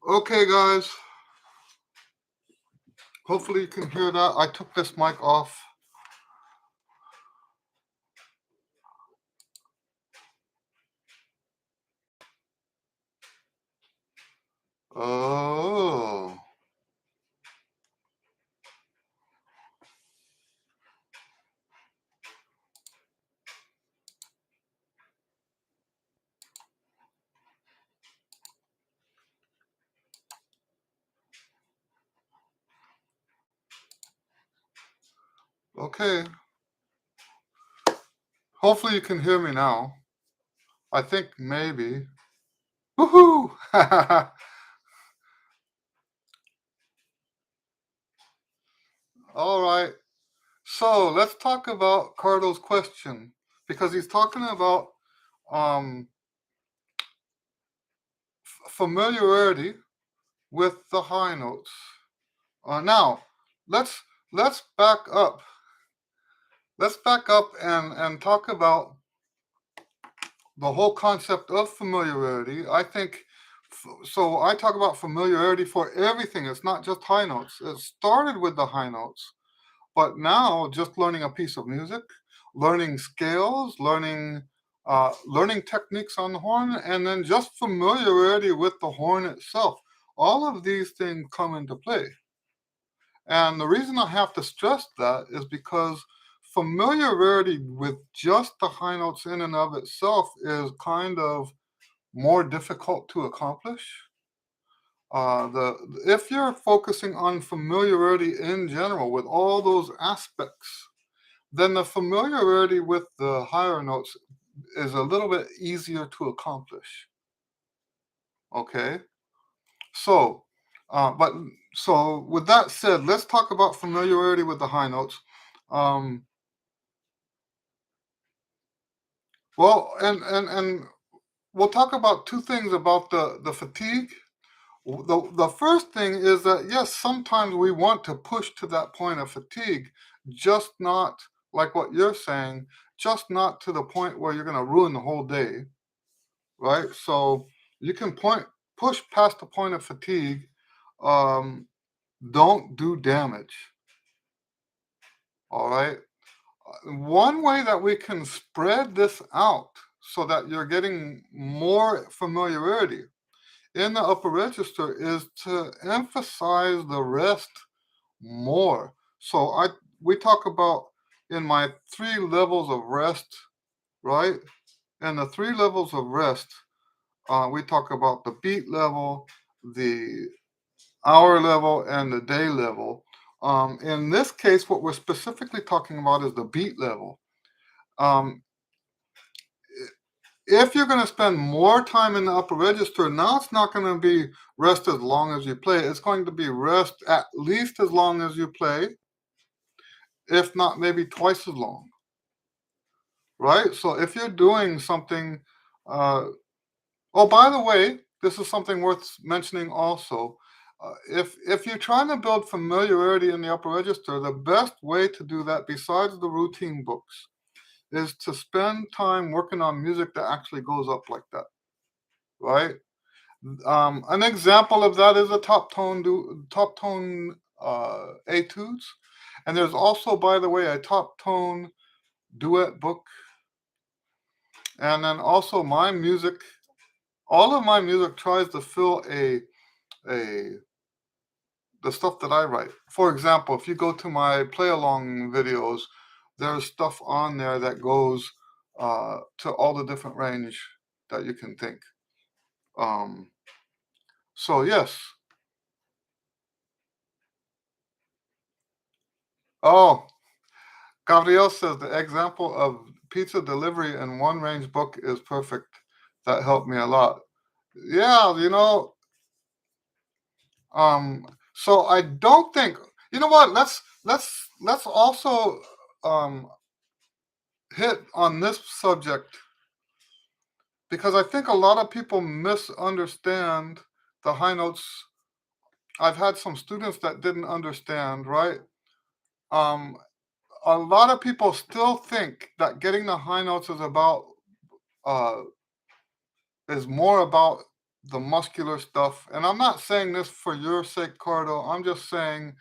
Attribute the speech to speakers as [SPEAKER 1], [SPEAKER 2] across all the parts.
[SPEAKER 1] Okay, guys. Hopefully you can hear that. I took this mic off. Oh. Okay. Hopefully you can hear me now. I think maybe. Woohoo! All right. So let's talk about Cardo's question because he's talking about um, familiarity with the high notes. Now, let's let's back up. Let's back up and talk about the whole concept of familiarity. I think so. I talk about familiarity for everything. It's not just high notes. It started with the high notes, but now just learning a piece of music, learning scales, learning techniques on the horn, and then just familiarity with the horn itself. All of these things come into play. And the reason I have to stress that is because familiarity with just the high notes in and of itself is kind of more difficult to accomplish. The if you're focusing on familiarity in general with all those aspects, then the familiarity with the higher notes is a little bit easier to accomplish. Okay, so but so with that said, let's talk about familiarity with the high notes. Um, and we'll talk about two things about the fatigue. The first thing is that yes, sometimes we want to push to that point of fatigue, just not like what you're saying, just not to the point where you're going to ruin the whole day, right? So you can push past the point of fatigue. Um, don't do damage. All right. One way that we can spread this out so that you're getting more familiarity in the upper register is to emphasize the rest more. So we talk about in my three levels of rest, right? And the three levels of rest, we talk about the beat level, the hour level, and the day level. In this case, what we're specifically talking about is the beat level. Um, if you're going to spend more time in the upper register, now it's not going to be rest as long as you play. It's going to be rest at least as long as you play, if not maybe twice as long, right? So if you're doing something, uh, oh, by the way, this is something worth mentioning also. If you're trying to build familiarity in the upper register, the best way to do that, besides the routine books, is to spend time working on music that actually goes up like that, right? An example of that is a top tone etudes, and there's also, by the way, a top tone duet book, and then also my music. All of my music tries to fill a the stuff that I write. For example, if you go to my play along videos, there's stuff on there that goes to all the different range that you can think. Um, so yes. Oh, Gabriel says the example of pizza delivery in one range book is perfect. That helped me a lot. Yeah, so I don't think you know what. Let's also um, hit on this subject because I think a lot of people misunderstand the high notes. I've had some students that didn't understand, right? Um, a lot of people still think that getting the high notes uh, is more about the muscular stuff. And I'm not saying this for your sake, Cardo. I'm just saying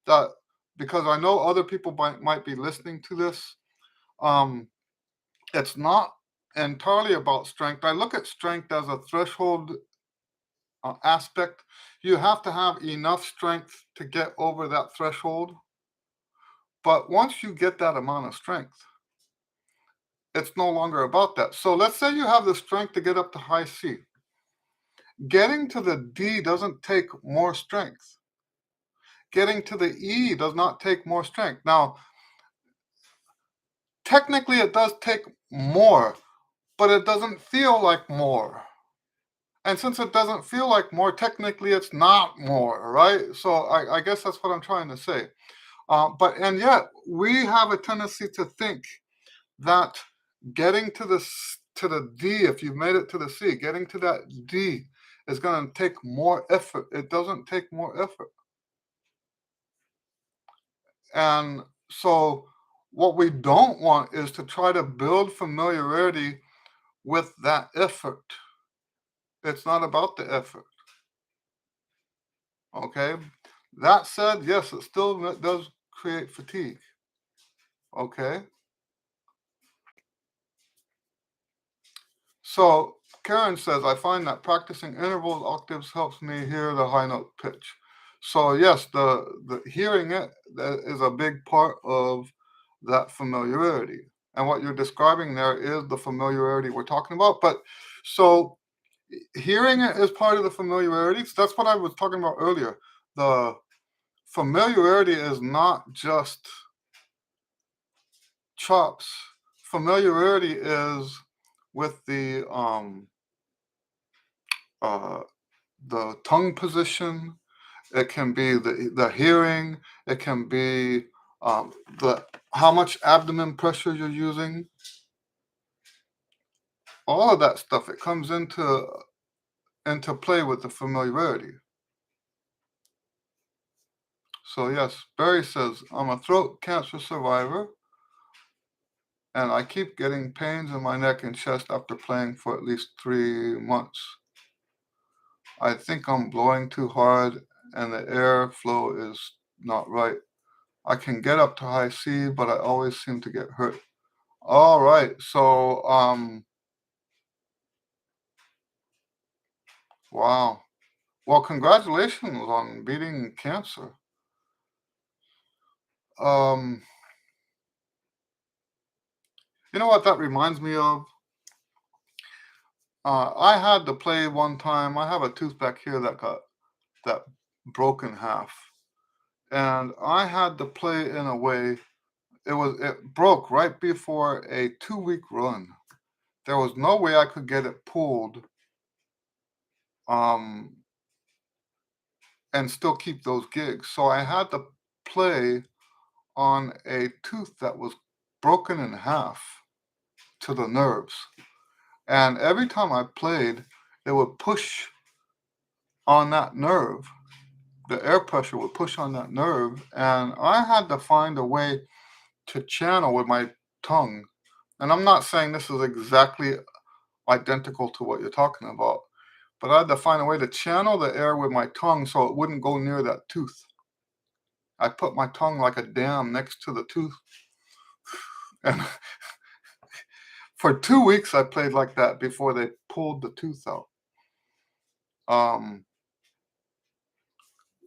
[SPEAKER 1] that because I know other people might be listening to this. Um, it's not entirely about strength. I look at strength as a threshold aspect. You have to have enough strength to get over that threshold. But once you get that amount of strength, it's no longer about that. So let's say you have the strength to get up to high C. Getting to the D doesn't take more strength. Getting to the E does not take more strength. Now, technically, it does take more, but it doesn't feel like more. And since it doesn't feel like more, technically, it's not more, right? So I guess that's what I'm trying to say. And yet, we have a tendency to think that getting to the D, if you've made it to the C, getting to that D is going to take more effort. It doesn't take more effort. And so what we don't want is to try to build familiarity with that effort. It's not about the effort. Okay. That said, yes, it still does create fatigue. Okay. So Karen says, I find that practicing interval octaves helps me hear the high note pitch. So yes, the hearing it is a big part of that familiarity. And what you're describing there is the familiarity we're talking about. But so hearing it is part of the familiarity. So that's what I was talking about earlier. The familiarity is not just chops. Familiarity is with uh, the tongue position. It can be the hearing. It can be the how much abdomen pressure you're using. All of that stuff, it comes into play with the familiarity. So yes, Barry says, I'm a throat cancer survivor, and I keep getting pains in my neck and chest after playing for at least 3 months. I think I'm blowing too hard and the airflow is not right. I can get up to high C, but I always seem to get hurt. All right. So, wow. Well, congratulations on beating cancer. Um, you know what that reminds me of? I had to play one time. I have a tooth back here that broke in half, and I had to play in a way. It broke right before a 2-week run. There was no way I could get it pulled, um, and still keep those gigs. So I had to play on a tooth that was broken in half to the nerves. And every time I played, it would push on that nerve. The air pressure would push on that nerve. And I had to find a way to channel with my tongue. And I'm not saying this is exactly identical to what you're talking about, but I had to find a way to channel the air with my tongue so it wouldn't go near that tooth. I put my tongue like a dam next to the tooth. And for 2 weeks, I played like that before they pulled the tooth out. Um,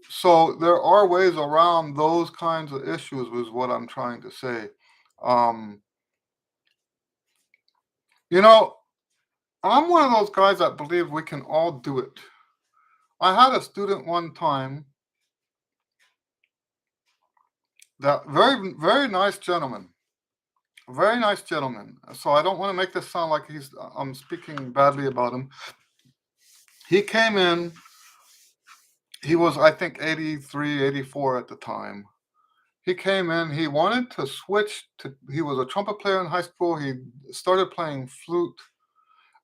[SPEAKER 1] so there are ways around those kinds of issues, is what I'm trying to say. Um, you know, I'm one of those guys that believe we can all do it. I had a student one time, that very nice gentleman, very nice gentleman. So I don't want to make this sound like I'm speaking badly about him. He came in. He was, I think, 83, 84 at the time. He came in, he wanted to switch he was a trumpet player in high school. He started playing flute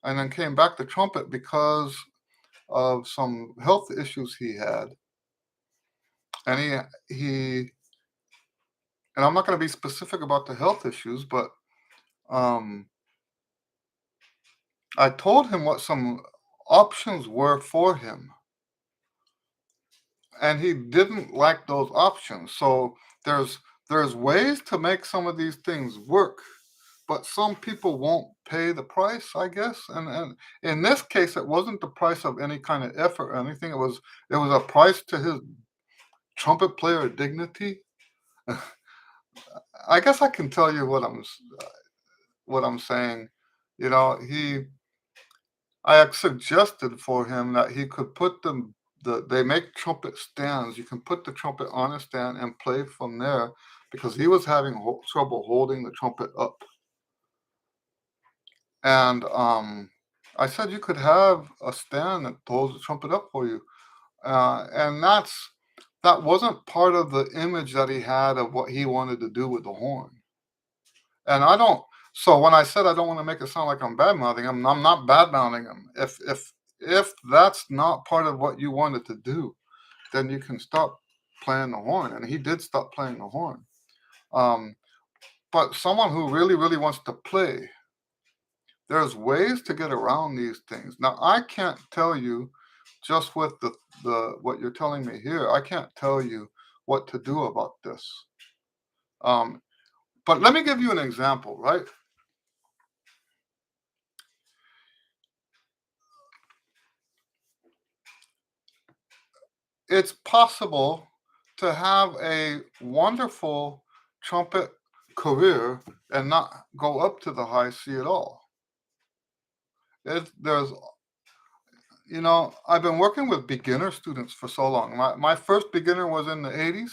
[SPEAKER 1] and then came back to trumpet because of some health issues he had. And and I'm not going to be specific about the health issues, but um, I told him what some options were for him, and he didn't like those options. So there's there's ways to make some of these things work, but some people won't pay the price, I guess. And in this case, it wasn't the price of any kind of effort or anything. It was a price to his trumpet player dignity. I guess I can tell you what I'm saying. You know, I had suggested for him that he could put they make trumpet stands. You can put the trumpet on a stand and play from there because he was having trouble holding the trumpet up. And I said you could have a stand that holds the trumpet up for you. And that wasn't part of the image that he had of what he wanted to do with the horn. And I don't. So when I said I don't want to make it sound like I'm bad mouthing him, I'm not bad mouthing him. If that's not part of what you wanted to do, then you can stop playing the horn. And he did stop playing the horn. Um, but someone who really, really wants to play, there's ways to get around these things. Now I can't tell you just with the what you're telling me here. I can't tell you what to do about this. Um, but let me give you an example, right? It's possible to have a wonderful trumpet career and not go up to the high C at all. There's, I've been working with beginner students for so long. My first beginner was in the 80s,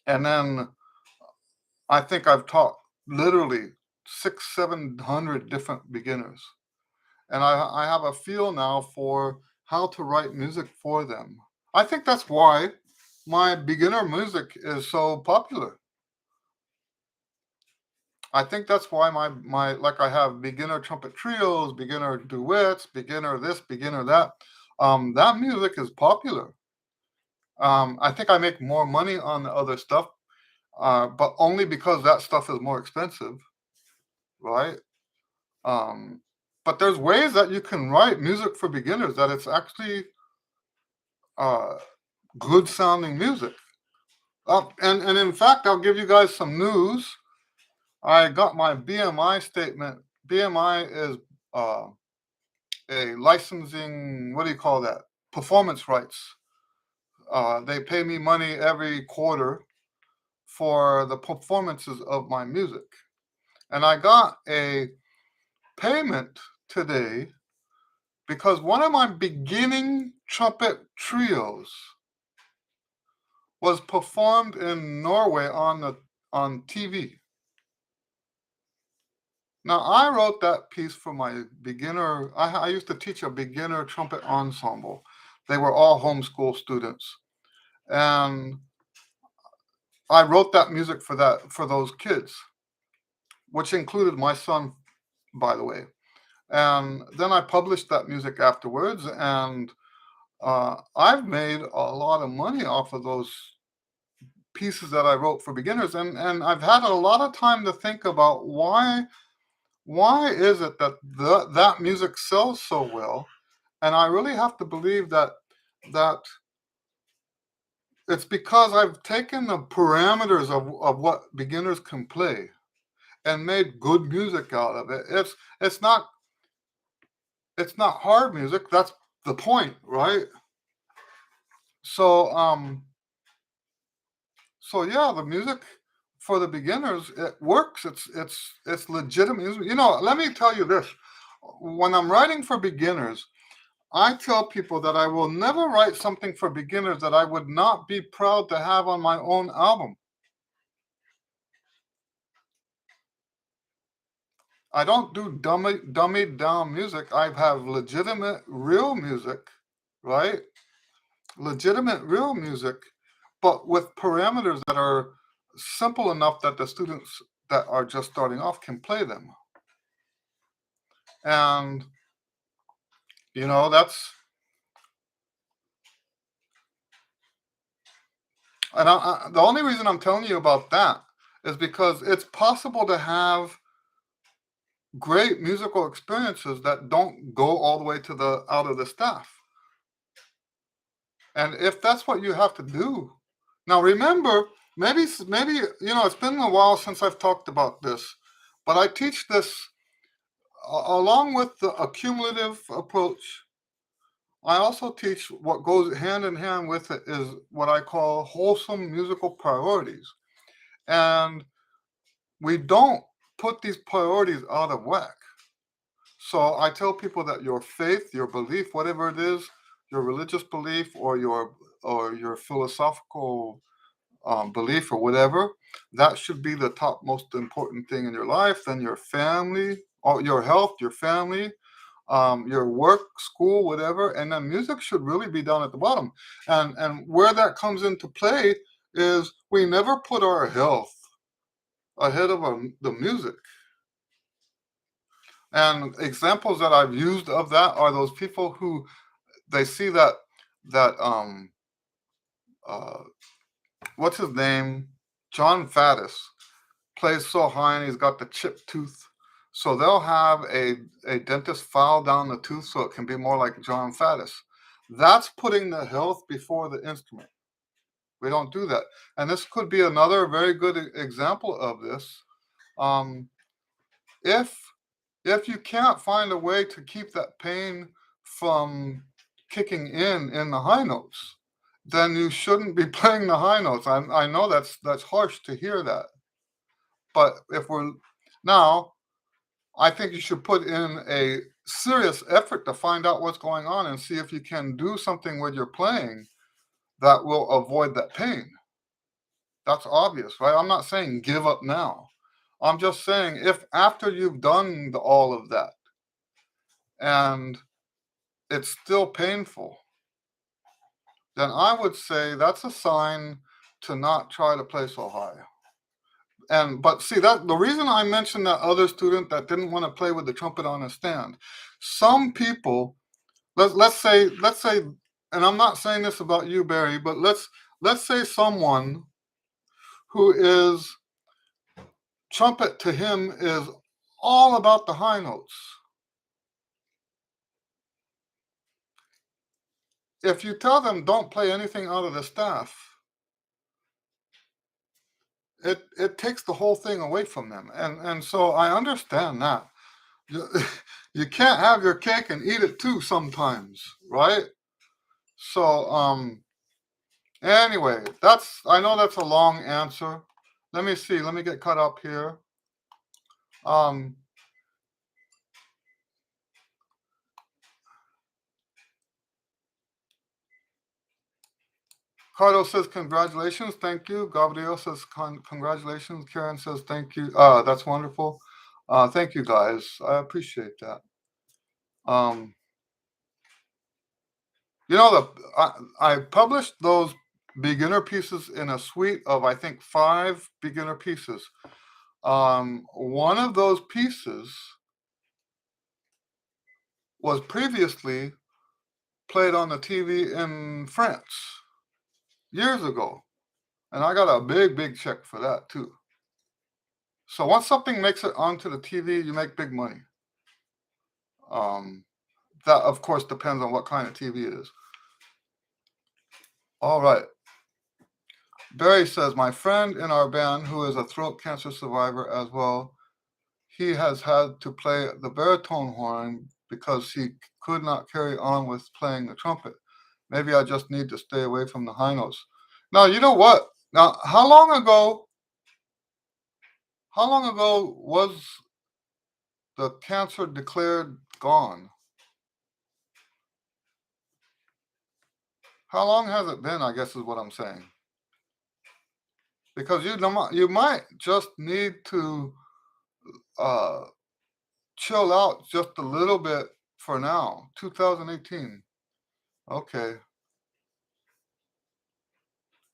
[SPEAKER 1] and then I think I've taught literally 700 different beginners. And I have a feel now for how to write music for them. I think that's why my beginner music is so popular. I think that's why my like I have beginner trumpet trios, beginner duets, beginner this, beginner that. That music is popular. I think I make more money on the other stuff, but only because that stuff is more expensive, right? Um, but there's ways that you can write music for beginners that it's actually uh, good sounding music. And in fact, I'll give you guys some news. I got my BMI statement. BMI is uh, a licensing, what do you call that? Performance rights. They pay me money every quarter for the performances of my music. And I got a payment today because one of my beginning trumpet trios was performed in Norway on TV. Now I wrote that piece for my beginner. I used to teach a beginner trumpet ensemble. They were all homeschool students, and I wrote that music for those kids, which included my son, by the way. And then I published that music afterwards, and I've made a lot of money off of those pieces that I wrote for beginners, and I've had a lot of time to think about why is it that that music sells so well, and I really have to believe that it's because I've taken the parameters of what beginners can play and made good music out of it. It's not it's not hard music. That's the point, right? So yeah, the music for the beginners, it works. It's legitimate. Let me tell you this. When I'm writing for beginners, I tell people that I will never write something for beginners that I would not be proud to have on my own album. I don't do dummied down music. I have legitimate, real music, right? Legitimate, real music, but with parameters that are simple enough that the students that are just starting off can play them. And, that's, and the only reason I'm telling you about that is because it's possible to have great musical experiences that don't go all the way to the out of the staff. And if that's what you have to do, now remember, maybe it's been a while since I've talked about this, but I teach this along with the accumulative approach. I also teach what goes hand in hand with it is what I call wholesome musical priorities. And we don't put these priorities out of whack. So I tell people that your faith, your belief, whatever it is, your religious belief or your philosophical belief or whatever, that should be the top most important thing in your life. Then your family, or your health, your family, your work, school, whatever, and then music should really be down at the bottom. And where that comes into play is we never put our health ahead of the music. And examples that I've used of that are those people who they see that uh what's his name? John Faddis plays so high and he's got the chipped tooth. So they'll have a dentist file down the tooth so it can be more like John Faddis. That's putting the health before the instrument. We don't do that. And this could be another very good example of this. Um, if if you can't find a way to keep that pain from kicking in the high notes, then you shouldn't be playing the high notes. I know that's harsh to hear that, but if we're now, I think you should put in a serious effort to find out what's going on and see if you can do something with your playing that will avoid that pain. That's obvious, right? I'm not saying give up now. I'm just saying if after you've done all of that and it's still painful, then I would say that's a sign to not try to play so high. And but see that the reason I mentioned that other student that didn't want to play with the trumpet on a stand, some people, let's say, and I'm not saying this about you, Barry, but let's say someone who is trumpet to him is all about the high notes. If you tell them don't play anything out of the staff, it takes the whole thing away from them. And so I understand that. You, you can't have your cake and eat it too sometimes, right? So anyway, I know that's a long answer. Let me see. Let me get caught up here. Um Cardo says congratulations, thank you. Gabriel says congratulations. Karen says thank you. That's wonderful. Thank you guys. I appreciate that. Um I published those beginner pieces in a suite of I think 5 beginner pieces. One of those pieces was previously played on the TV in France years ago, and I got a big check for that too. So once something makes it onto the TV, you make big money. Um, that of course depends on what kind of TV it is. All right. Barry says, my friend in our band, who is a throat cancer survivor as well, he has had to play the baritone horn because he could not carry on with playing the trumpet. Maybe I just need to stay away from the high notes. Now, you know what? Now, how long ago was the cancer declared gone? How long has it been, I guess is what I'm saying. Because you might just need to uh, chill out just a little bit for now. 2018. Okay.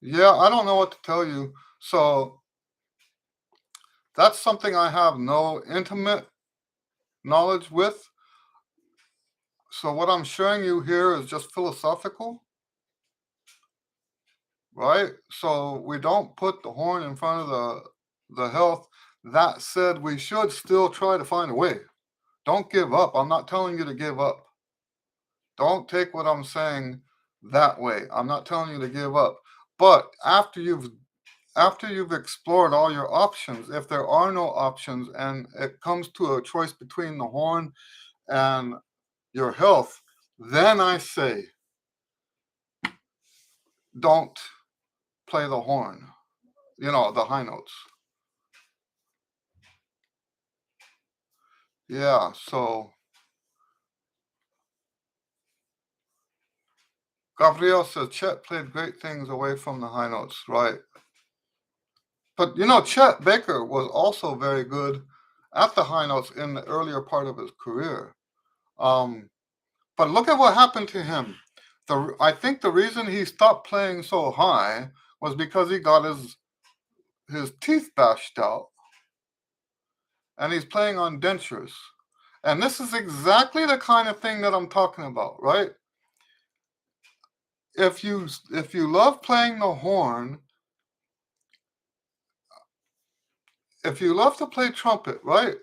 [SPEAKER 1] Yeah, I don't know what to tell you. So that's something I have no intimate knowledge with. So what I'm sharing you here is just philosophical, right? So we don't put the horn in front of the health. That said, we should still try to find a way. Don't give up. I'm not telling you to give up. Don't take what I'm saying that way. I'm not telling you to give up. But after you've explored all your options, if there are no options and it comes to a choice between the horn and your health, then I say don't play the horn, the high notes. Yeah, so Gabriel says Chet played great things away from the high notes, right? But Chet Baker was also very good at the high notes in the earlier part of his career. Um, but look at what happened to him. I think the reason he stopped playing so high was because he got his teeth bashed out, and he's playing on dentures. And this is exactly the kind of thing that I'm talking about, right? If you love playing the horn, if you love to play trumpet, right?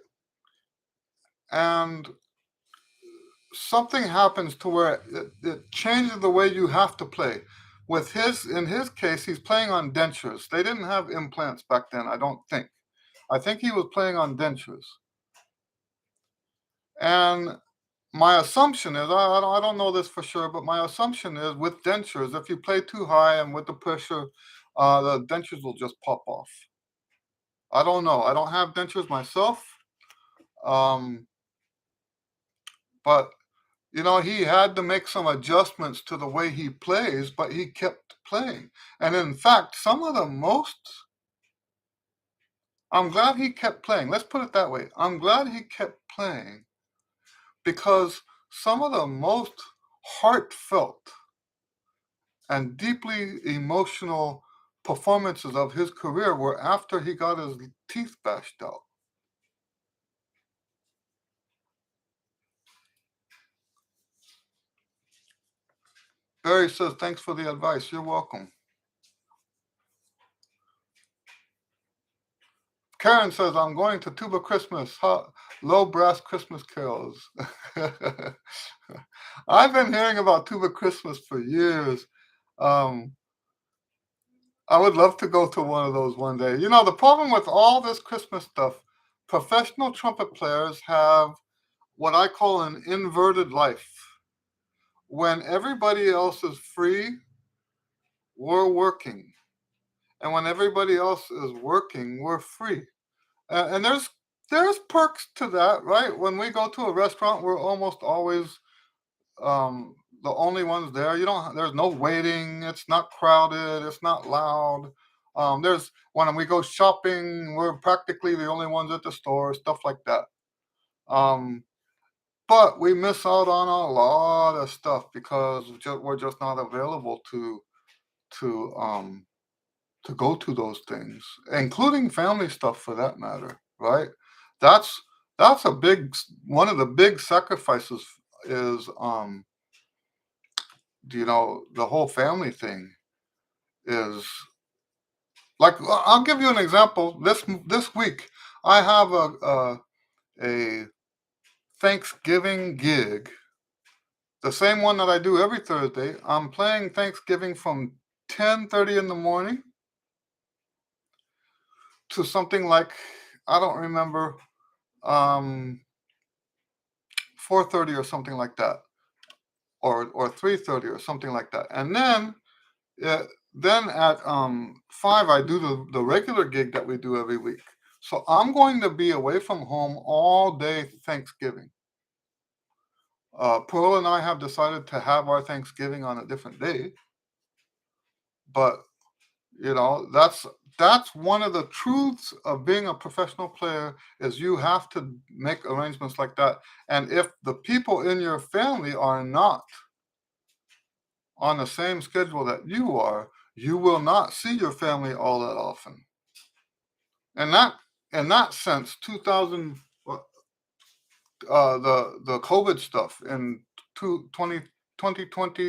[SPEAKER 1] And something happens to where it changes the way you have to play. In his case, he's playing on dentures. They didn't have implants back then, I don't think. I think he was playing on dentures. And my assumption is, I don't know this for sure, but my assumption is with dentures, if you play too high and with the pressure, the dentures will just pop off. I don't know. I don't have dentures myself. Um, but he had to make some adjustments to the way he plays, but he kept playing. And in fact, I'm glad he kept playing. Let's put it that way. I'm glad he kept playing because some of the most heartfelt and deeply emotional performances of his career were after he got his teeth bashed out. Barry says, thanks for the advice. You're welcome. Karen says, I'm going to Tuba Christmas, low brass Christmas carols. I've been hearing about Tuba Christmas for years. I would love to go to one of those one day. The problem with all this Christmas stuff, professional trumpet players have what I call an inverted life. When everybody else is free, we're working. And when everybody else is working, we're free. And there's perks to that, right? When we go to a restaurant, we're almost always the only ones there. There's no waiting. It's not crowded. It's not loud. There's when we go shopping, we're practically the only ones at the store. Stuff like that. But we miss out on a lot of stuff because we're just not available to to go to those things, including family stuff for that matter, right? That's that's a big one of the big sacrifices is the whole family thing is like I'll give you an example. This week I have a Thanksgiving gig, the same one that I do every Thursday. I'm playing Thanksgiving from 10:30 in the morning to something like I don't remember, um 4:30 or something like that, or 3:30 or something like that. And uh, then at 5 I do the regular gig that we do every week. So I'm going to be away from home all day Thanksgiving. Pearl and I have decided to have our Thanksgiving on a different day, but that's one of the truths of being a professional player is you have to make arrangements like that. And if the people in your family are not on the same schedule that you are, you will not see your family all that often. And that in that sense, 2000 the COVID stuff in 2020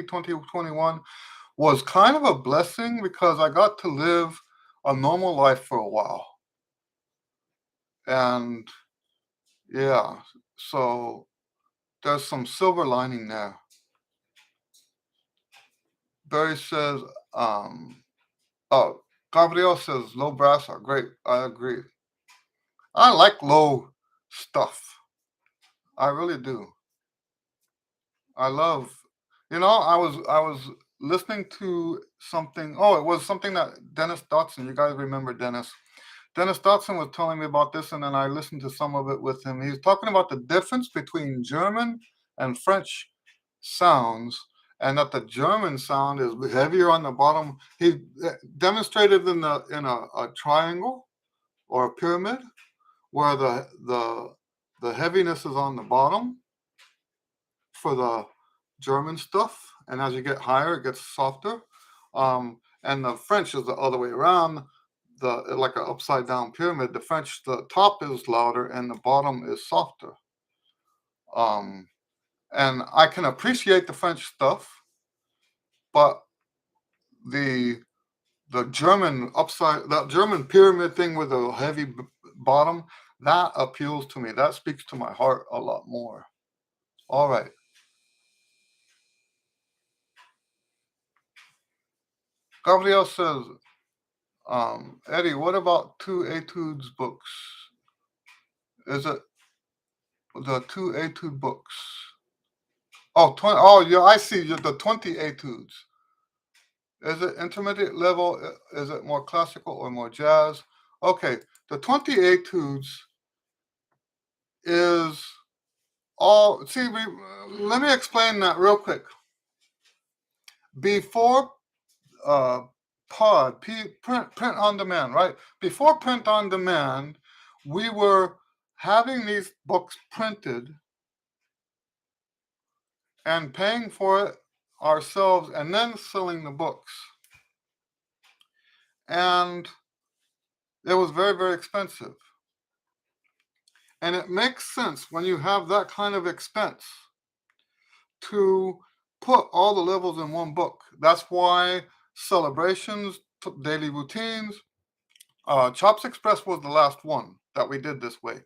[SPEAKER 1] 2021 was kind of a blessing because I got to live a normal life for a while. And Yeah. So there's some silver lining there. Barry says, oh, Gabriel says low brass are great. I agree. I like low stuff. I really do. I love, I was listening to something. Oh, it was something that Dennis Dotson. You guys remember Dennis? Dennis Dotson was telling me about this, and then I listened to some of it with him. He was talking about the difference between German and French sounds, and that the German sound is heavier on the bottom. He demonstrated in a triangle or a pyramid where the heaviness is on the bottom for the German stuff, and as you get higher, it gets softer. And the French is the other way around, the like an upside down pyramid. The French, the top is louder and the bottom is softer. Um, and I can appreciate the French stuff, but the that German pyramid thing with a heavy bottom, that appeals to me. That speaks to my heart a lot more. All right. Gabriel says, Eddie, what about two etudes books? Is it the two etude books? Oh, 20, oh, yeah, I see. The 20 etudes. Is it intermediate level? Is it more classical or more jazz? Okay, the 20 etudes is all. See, let me explain that real quick. Before uh, print on demand, right? Before print on demand, we were having these books printed and paying for it ourselves and then selling the books. And it was very, very expensive. And it makes sense when you have that kind of expense to put all the levels in one book. That's why celebrations, daily routines, Chops Express was the last one that we did this way.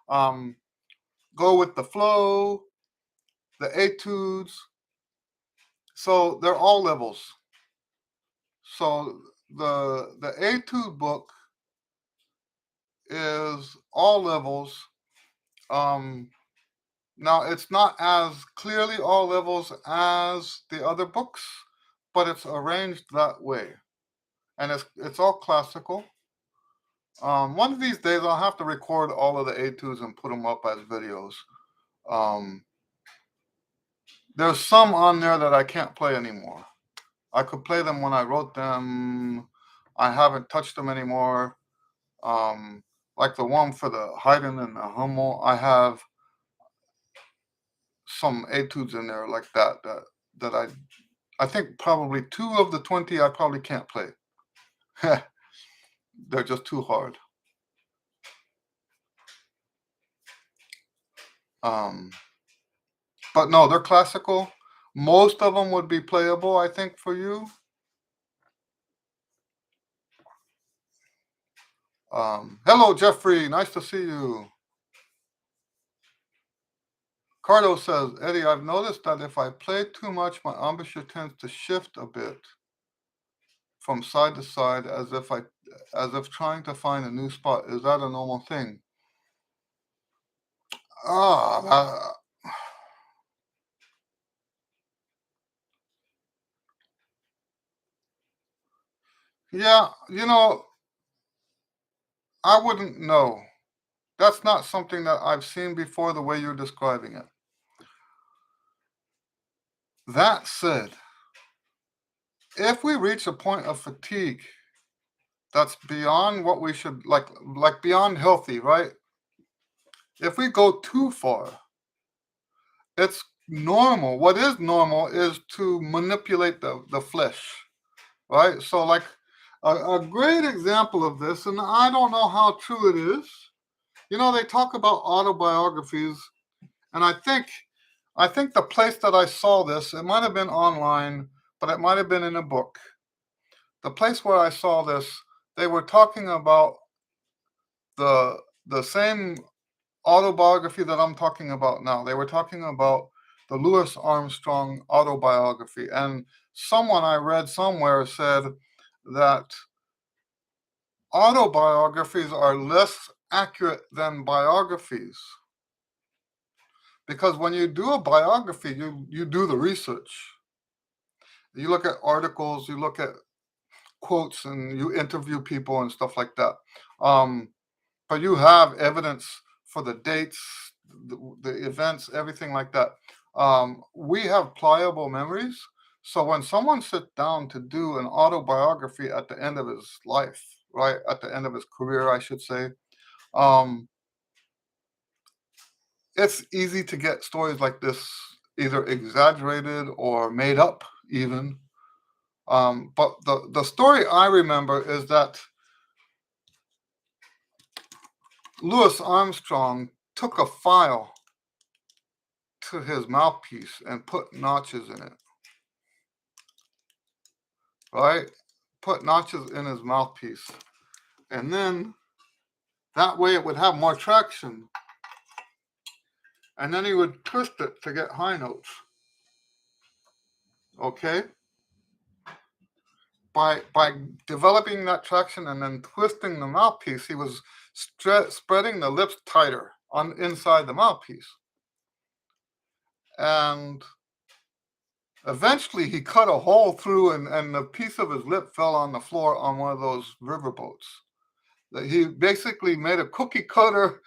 [SPEAKER 1] Um, Go with the flow, the etudes. So they're all levels. So the etude book is all levels. Um, Now it's not as clearly all levels as the other books, but it's arranged that way, and it's all classical. One of these days I'll have to record all of the etudes and put them up as videos. Um, there's some on there that I can't play anymore. I could play them when I wrote them. I haven't touched them anymore. Um, like the one for the Haydn and the Hummel, I have some etudes in there like that I think probably two of the 20 I probably can't play. They're just too hard. Um, but no, they're classical. Most of them would be playable, I think, for you. Hello, Jeffrey. Nice to see you. Cardo says, Eddie, I've noticed that if I play too much, my embouchure tends to shift a bit from side to side as if trying to find a new spot. Is that a normal thing? Ah, yeah, I wouldn't know. That's not something that I've seen before the way you're describing it. That said, if we reach a point of fatigue that's beyond what we should like beyond healthy, right? If we go too far, it's normal. What is normal is to manipulate the flesh, right? So like a great example of this, and I don't know how true it is. They talk about autobiographies, and I think the place that I saw this, it might have been online, but it might have been in a book. The place where I saw this, they were talking about the same autobiography that I'm talking about now. They were talking about the Louis Armstrong autobiography. And someone I read somewhere said that autobiographies are less accurate than biographies. Because when you do a biography, you do the research. You look at articles, you look at quotes, and you interview people and stuff like that. But you have evidence for the dates, the events, everything like that. We have pliable memories. So when someone sits down to do an autobiography at the end of his life, right, at the end of his career, I should say, um, it's easy to get stories like this either exaggerated or made up, even. But the story I remember is that Louis Armstrong took a file to his mouthpiece and put notches in it, right? Put notches in his mouthpiece. And then that way it would have more traction. And then he would twist it to get high notes. Okay? By developing that traction and then twisting the mouthpiece, he was spreading the lips tighter on inside the mouthpiece. And eventually he cut a hole through, and a piece of his lip fell on the floor on one of those riverboats. He basically made a cookie cutter.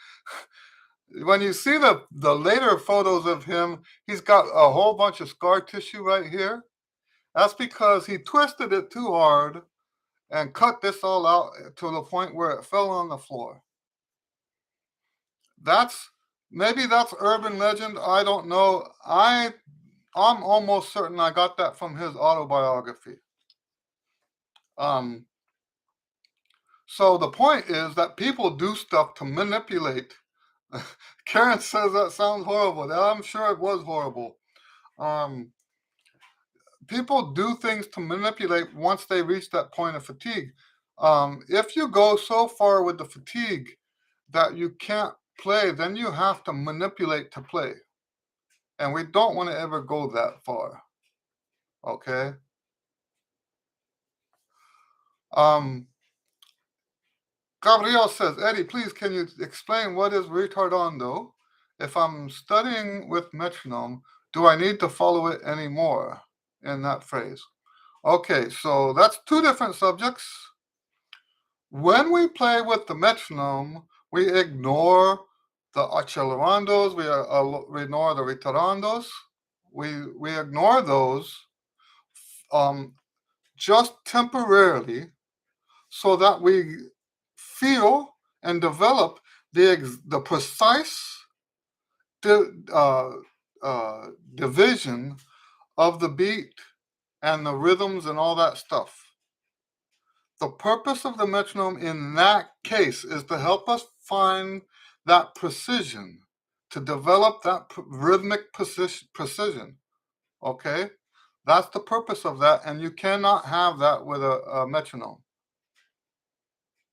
[SPEAKER 1] When you see the later photos of him, he's got a whole bunch of scar tissue right here. That's because he twisted it too hard and cut this all out to the point where it fell on the floor. Maybe that's urban legend. I don't know. I'm almost certain I got that from his autobiography. So the point is that people do stuff to manipulate. Karen says that sounds horrible. I'm sure it was horrible. People do things to manipulate once they reach that point of fatigue. If you go so far with the fatigue that you can't play, then you have to manipulate to play. And we don't want to ever go that far. Okay? Gabriel says, Eddie, please, can you explain what is retardando? If I'm studying with metronome, do I need to follow it anymore in that phrase? Okay, so that's two different subjects. When we play with the metronome, we ignore the accelerandos, we ignore the ritarandos. We ignore those just temporarily so that we feel and develop the precise division of the beat and the rhythms and all that stuff. The purpose of the metronome in that case is to help us find that precision, to develop that rhythmic precision. Okay? That's the purpose of that, and you cannot have that with a metronome.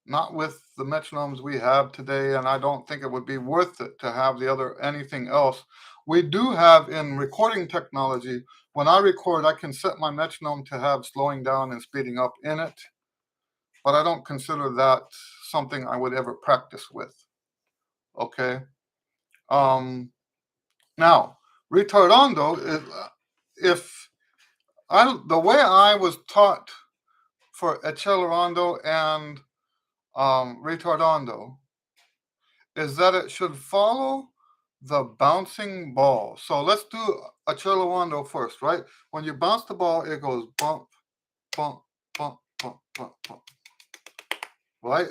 [SPEAKER 1] Not with the metronomes we have today, and I don't think it would be worth it to have anything else. We do have in recording technology, when I record, I can set my metronome to have slowing down and speeding up in it, but I don't consider that something I would ever practice with. Okay? Now, retardando is, the way I was taught for accelerando and retardando is that it should follow the bouncing ball. So let's do accelerando first, right? When you bounce the ball, it goes bump, bump, bump, bump, bump, bump, right?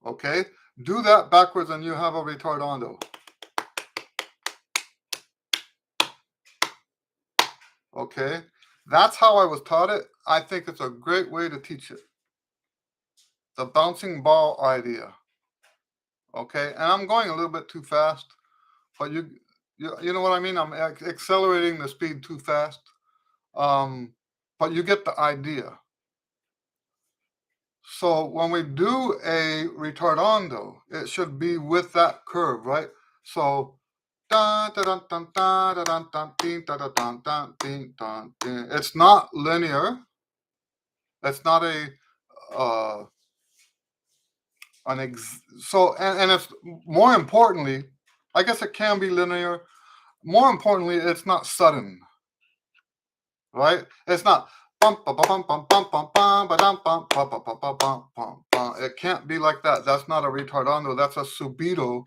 [SPEAKER 1] Okay, do that backwards and you have a retardando. Okay, that's how I was taught it. I think it's a great way to teach it. The bouncing ball idea. Okay, and I'm going a little bit too fast, but you know what I mean? I'm accelerating the speed too fast. But you get the idea. So when we do a retardando, it should be with that curve, right? So dun, dun, dun, dun, dun, dun, dun, dun, dun, dun, dun, dun, dun, dun, dun. It's not linear. It's not a uh, so and it's more importantly, I guess it can be linear. More importantly, it's not sudden, right? It's not bum bum bum bum bum bum bum ba dum bum bum bum bum bum bum bum bum. It can't be like that. That's not a retardando. That's a subito.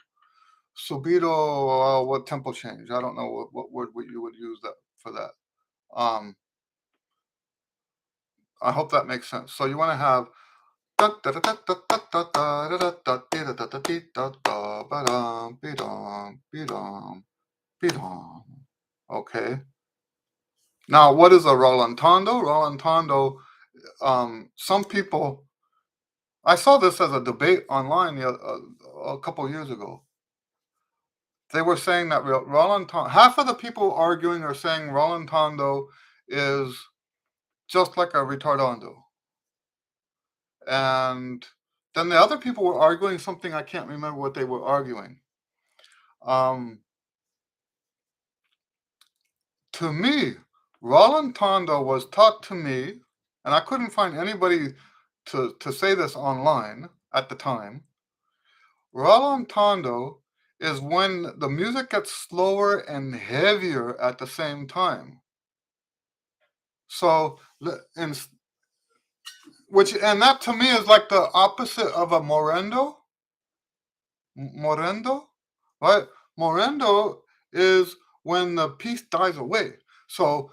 [SPEAKER 1] Subito, what tempo change? I don't know what word you would use that for that. Um, I hope that makes sense. So you want to have okay. Now, what is a rallentando? Rallentando, some people, I saw this as a debate online a couple years ago. They were saying that rallentando, half of the people arguing are saying rallentando is just like a retardando. And then the other people were arguing something, I can't remember what they were arguing. To me, rallentando was taught to me, and I couldn't find anybody to say this online at the time. Rallentando is when the music gets slower and heavier at the same time. So, and that to me is like the opposite of a morendo. Morendo, right? Morendo is when the piece dies away. So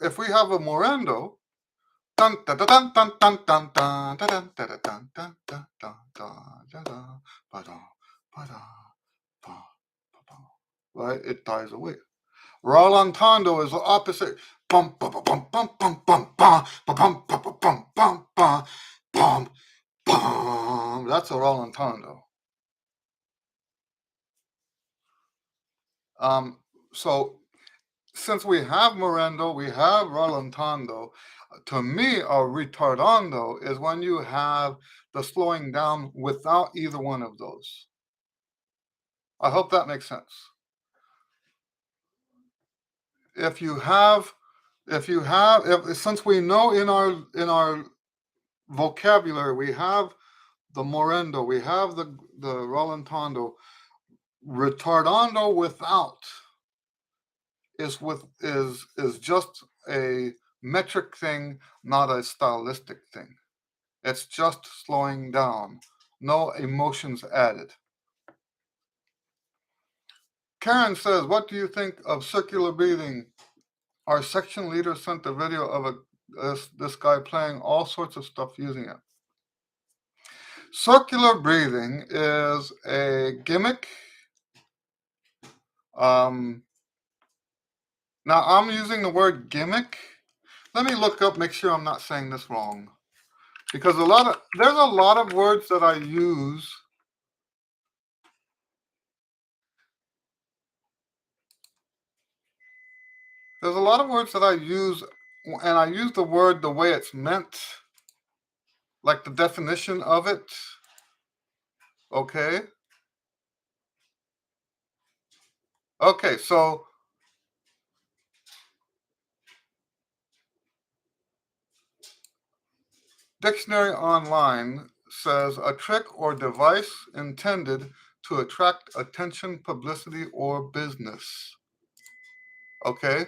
[SPEAKER 1] if we have a morendo, dun dun dun dun dun dun dun dun dun dun dun dun dun dun dun right? It dies away. Rallentando is the opposite. Bum bum bum bum bum bum bum bum bum bum bum bum bum bum. That's a rallentando. So since we have morendo, we have rallentando. To me, a retardando is when you have the slowing down without either one of those. I hope that makes sense. If you have, since we know in our vocabulary we have the morendo, we have the rallentando, retardando without is just a metric thing, not a stylistic thing. It's just slowing down, no emotions added. Karen says, what do you think of circular breathing? Our section leader sent a video of this guy playing all sorts of stuff using it. Circular breathing is a gimmick. Now I'm using the word gimmick. Let me look up, make sure I'm not saying this wrong. Because there's a lot of words that I use. There's a lot of words that I use, and I use the word the way it's meant, like the definition of it. Okay. Okay, so Dictionary Online says a trick or device intended to attract attention, publicity, or business. Okay.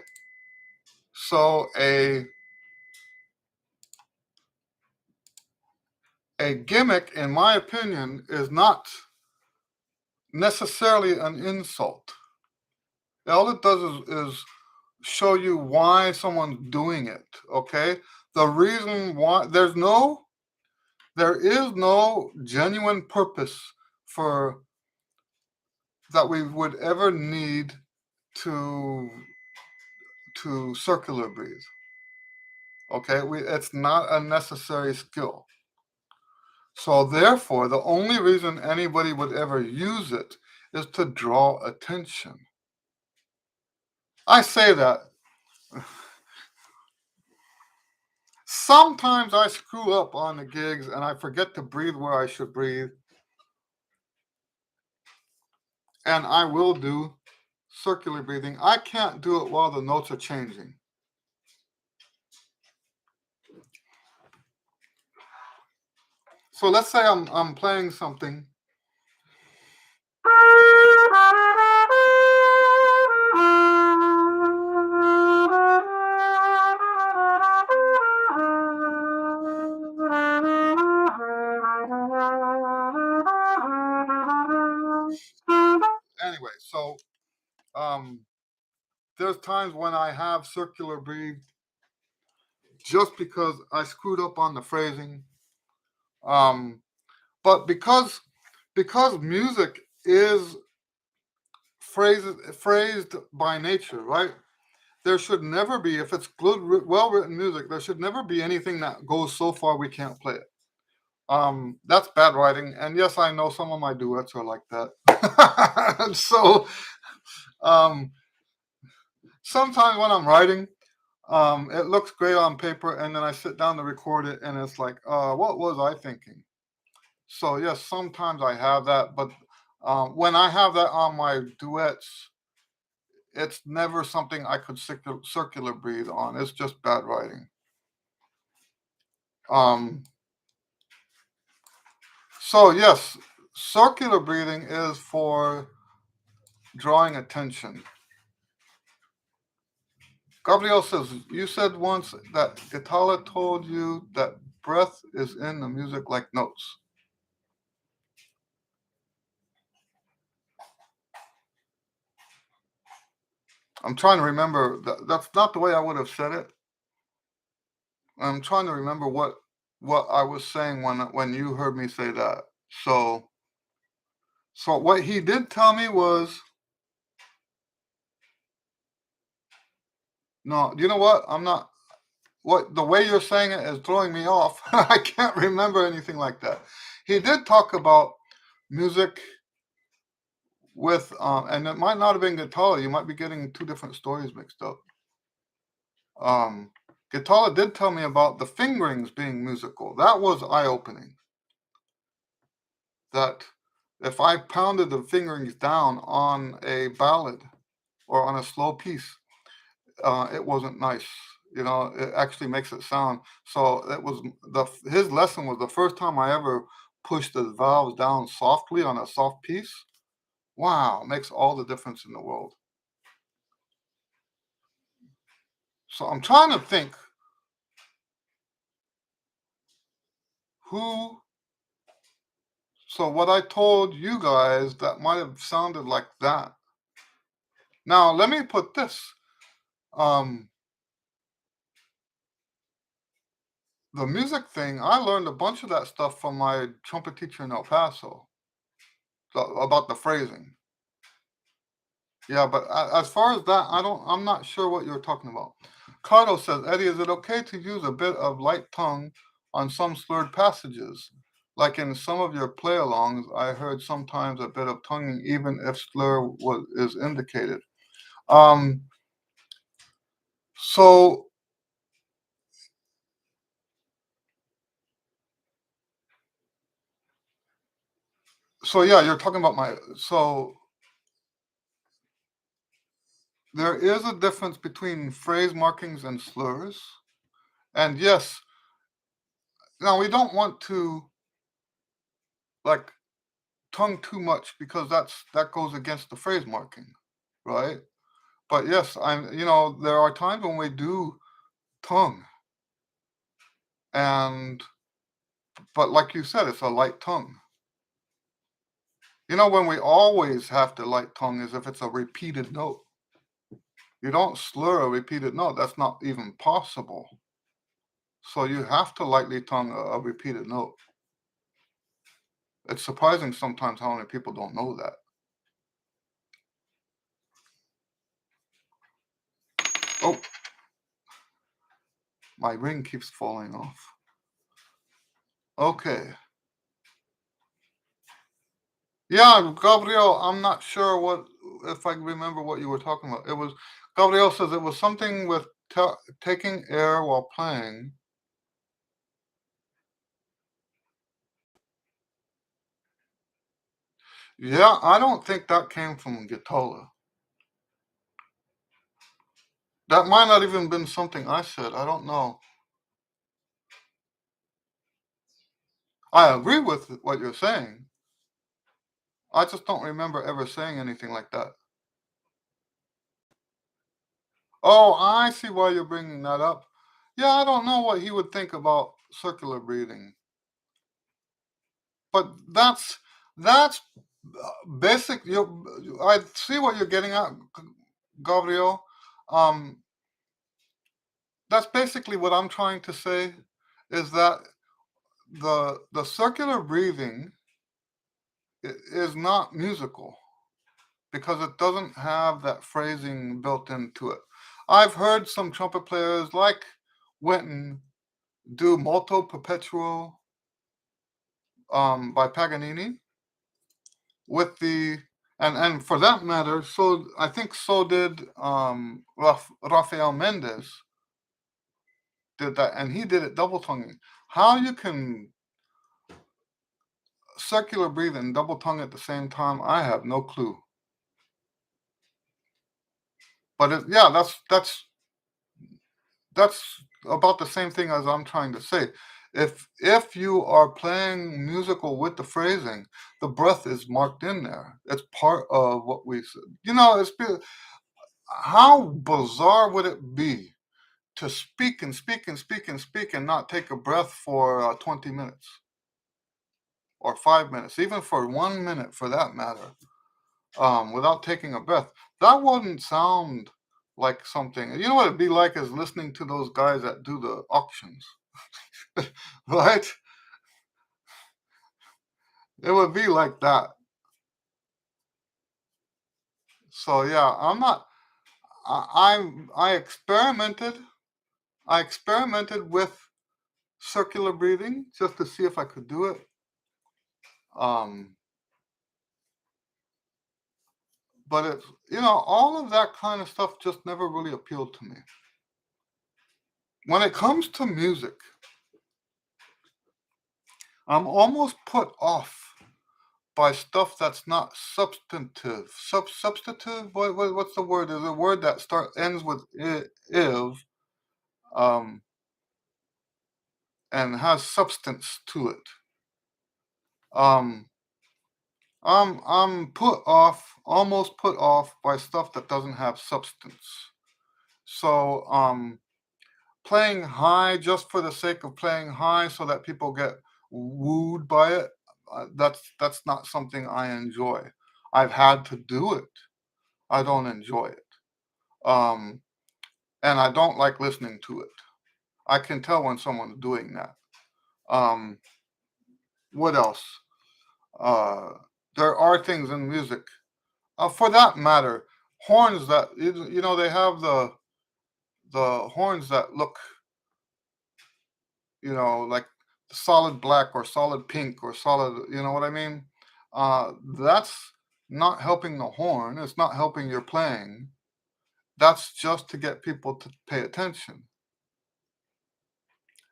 [SPEAKER 1] So a gimmick, in my opinion, is not necessarily an insult. All it does is show you why someone's doing it. Okay. The reason why there is no genuine purpose for that we would ever need to circular breathe. Okay, it's not a necessary skill. So therefore, the only reason anybody would ever use it is to draw attention. I say that. Sometimes I screw up on the gigs and I forget to breathe where I should breathe, and I will do circular breathing. I can't do it while the notes are changing. So let's say I'm playing something. Anyway, so um, there's times when I have circular breathe just because I screwed up on the phrasing. Um, but because music is phrased by nature, right? There should never be, if it's good, well written music, there should never be anything that goes so far we can't play it. That's bad writing, and yes, I know some of my duets are like that. So, um, sometimes when I'm writing, it looks great on paper, and then I sit down to record it, and it's like, what was I thinking? So yes, sometimes I have that, but when I have that on my duets, it's never something I could circular breathe on. It's just bad writing. Um, so yes, circular breathing is for drawing attention. Gabriel says, you said once that Itala told you that breath is in the music like notes. I'm trying to remember. That's not the way I would have said it. I'm trying to remember what I was saying when you heard me say that. So so what he did tell me was, no, you know what? I'm not, what the way you're saying it is throwing me off. I can't remember anything like that. He did talk about music with and it might not have been guitar. You might be getting two different stories mixed up. Um Guitar did tell me about the fingerings being musical. That was eye opening. That if I pounded the fingerings down on a ballad or on a slow piece, it wasn't nice. You know, it actually makes it sound. So it was his lesson was the first time I ever pushed the valves down softly on a soft piece. Wow, makes all the difference in the world. So I'm trying to think who. So what I told you guys that might have sounded like that. Now let me put this. Um, the music thing, I learned a bunch of that stuff from my trumpet teacher in El Paso about the phrasing. Yeah, but as far as that, I'm not sure what you're talking about. Cardo says, Eddie, is it okay to use a bit of light tongue on some slurred passages? Like in some of your play-alongs, I heard sometimes a bit of tonguing, even if is indicated. Um, so, so yeah, you're talking about so there is a difference between phrase markings and slurs. And yes, now we don't want to like tongue too much because that goes against the phrase marking, right? But yes, there are times when we do tongue, and but like you said, it's a light tongue. When we always have to light tongue is if it's a repeated note. You don't slur a repeated note. That's not even possible. So you have to lightly tongue a repeated note. It's surprising sometimes how many people don't know that. Oh, my ring keeps falling off. Okay. Yeah, Gabriel, I'm not sure if I remember what you were talking about. Gabriel says it was something with taking air while playing. Yeah, I don't think that came from Gatola. That might not even been something I said. I don't know. I agree with what you're saying. I just don't remember ever saying anything like that. Oh, I see why you're bringing that up. Yeah, I don't know what he would think about circular breathing, but that's basic. I see what you're getting at, Gabriel. Um, that's basically what I'm trying to say, is that the circular breathing is not musical because it doesn't have that phrasing built into it. I've heard some trumpet players like Winton do Molto Perpetuo by Paganini with the and for that matter, so I think so did Rafael Mendez did that, and he did it double tonguing. How you can circular breathe and double tongue at the same time, I have no clue. But yeah, that's about the same thing as I'm trying to say. If you are playing musical with the phrasing, the breath is marked in there. It's part of what we said. How bizarre would it be to speak and speak and speak and speak and not take a breath for 20 minutes or 5 minutes, even for 1 minute for that matter, without taking a breath? That wouldn't sound like something. You know what it'd be like is listening to those guys that do the auctions, right? It would be like that. So yeah, I'm not. I experimented. I experimented with circular breathing just to see if I could do it. Um, but it's all of that kind of stuff just never really appealed to me. When it comes to music, I'm almost put off by stuff that's not substantive. Substantive. What's the word? There's a word that ends with iv, um, and has substance to it. Um, I'm almost put off by stuff that doesn't have substance. So playing high just for the sake of playing high so that people get wooed by it, that's not something I enjoy. I've had to do it. I don't enjoy it. Um, and I don't like listening to it. I can tell when someone's doing that. Um, what else? Uh, there are things in music. For that matter, horns that they have the horns that look like solid black or solid pink or solid. You know what I mean? That's not helping the horn. It's not helping your playing. That's just to get people to pay attention.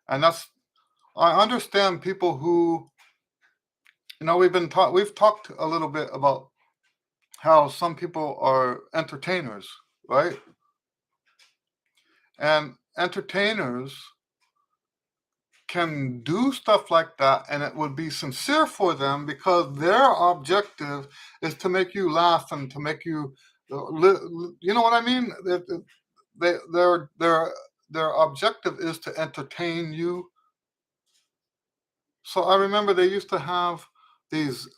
[SPEAKER 1] And I understand people who we've talked a little bit about how some people are entertainers, right? And entertainers can do stuff like that and it would be sincere for them because their objective is to make you laugh and to make you you know what I mean. They, their objective is to entertain you. So I remember they used to have these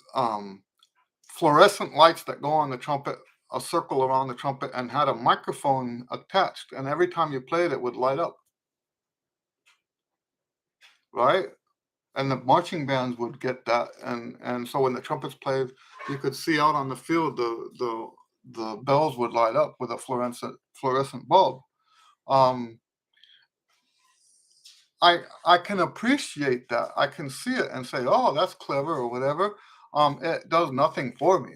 [SPEAKER 1] fluorescent lights that go on the trumpet, a circle around the trumpet, and had a microphone attached, and every time you played it would light up, right? And the marching bands would get that, and so when the trumpets played, you could see out on the field the bells would light up with a fluorescent bulb. Um, I can appreciate that. I can see it and say, "Oh, that's clever" or whatever. It does nothing for me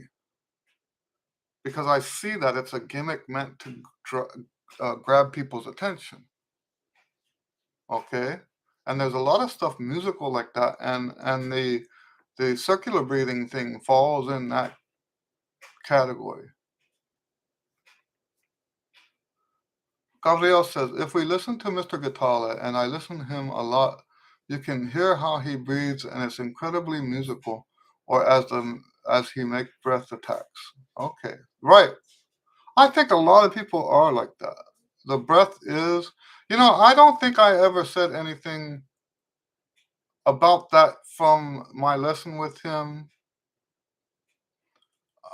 [SPEAKER 1] because I see that it's a gimmick meant to grab people's attention. Okay, and there's a lot of stuff musical like that, and the circular breathing thing falls in category. Gabriel says, if we listen to Mr. Gatala, and I listen to him a lot, you can hear how he breathes, and it's incredibly musical, or as he makes breath attacks. Okay, right. I think a lot of people are like that. The breath is, I don't think I ever said anything about that from my lesson with him.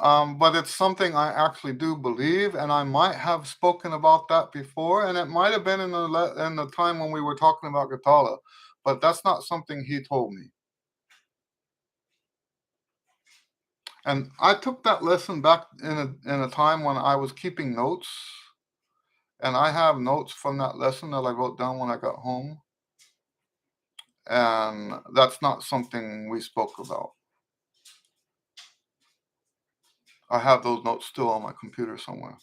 [SPEAKER 1] But it's something I actually do believe, and I might have spoken about that before, and it might have been in the time when we were talking about Gatala, but that's not something he told me. And I took that lesson back in a time when I was keeping notes, and I have notes from that lesson that I wrote down when I got home, and that's not something we spoke about. I have those notes still on my computer somewhere.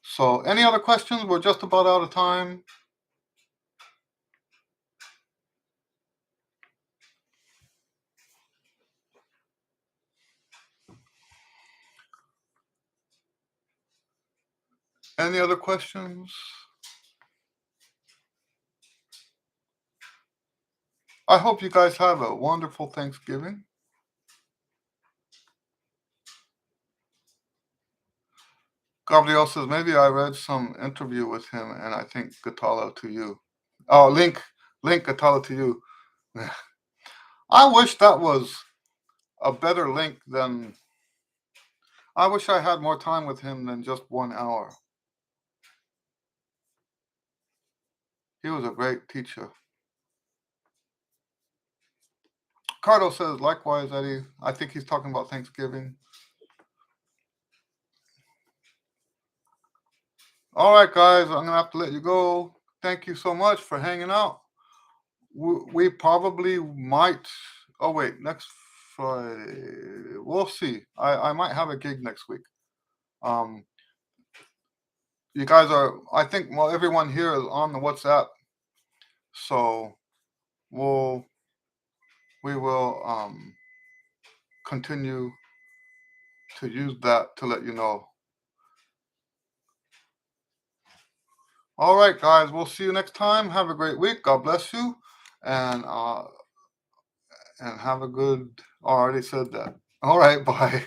[SPEAKER 1] So, any other questions? We're just about out of time. Any other questions? I hope you guys have a wonderful Thanksgiving. Gabriel says, maybe I read some interview with him and I think Gatala to you. Oh, link Gatala to you. I wish that was a better link than. I wish I had more time with him than just 1 hour. He was a great teacher. Cardo says, likewise, Eddie. I think he's talking about Thanksgiving. All right, guys, I'm going to have to let you go. Thank you so much for hanging out. We probably might. Oh, wait, next Friday. We'll see. I might have a gig next week. You guys are, I think, well, everyone here is on the WhatsApp. So we will continue to use that to let you know. All right, guys, we'll see you next time. Have a great week. God bless you, and have a good. I already said that. All right, bye.